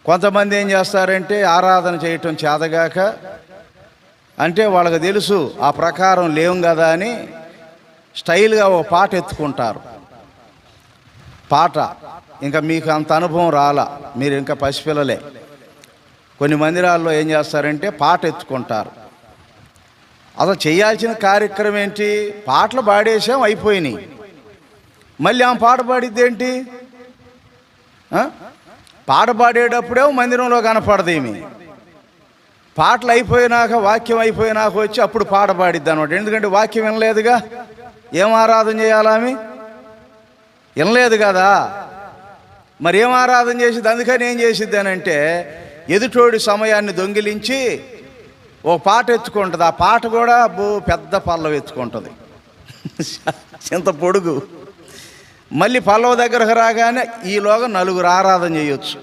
కొంతమంది ఏం చేస్తారంటే ఆరాధన చేయటం చేతగాక, అంటే వాళ్ళకి తెలుసు ఆ ప్రకారం లేవు కదా అని స్టైల్గా ఓ పాట ఎత్తుకుంటారు. పాట ఇంకా మీకు అంత అనుభవం రాలా, మీరు ఇంకా పసిపిల్లలే. కొన్ని మందిరాల్లో ఏం చేస్తారంటే పాట ఎత్తుకుంటారు. అసలు చేయాల్సిన కార్యక్రమం ఏంటి? పాటలు పాడేసాం, అయిపోయినాయి. మళ్ళీ ఆమె పాట పాడిద్ది ఏంటి? పాట పాడేటప్పుడే మందిరంలో కనపడదు ఏమి. పాటలు అయిపోయినాక, వాక్యం అయిపోయినాక వచ్చి అప్పుడు పాట పాడిద్ది అనమాట. ఎందుకంటే వాక్యం వినలేదుగా, ఏం ఆరాధన చేయాలామె? వినలేదు కదా, మరి ఏం ఆరాధన చేసిద్ది? అందుకని ఏం చేసిద్ది అని అంటే, ఎదుటోడి సమయాన్ని దొంగిలించి ఓ పాట ఎత్తుకుంటుంది. ఆ పాట కూడా పెద్ద పల్లవి ఎత్తుకుంటుంది, ఇంత పొడుగు. మళ్ళీ పల్లవ దగ్గరకు రాగానే ఈలోగా నలుగురు ఆరాధన చేయొచ్చు.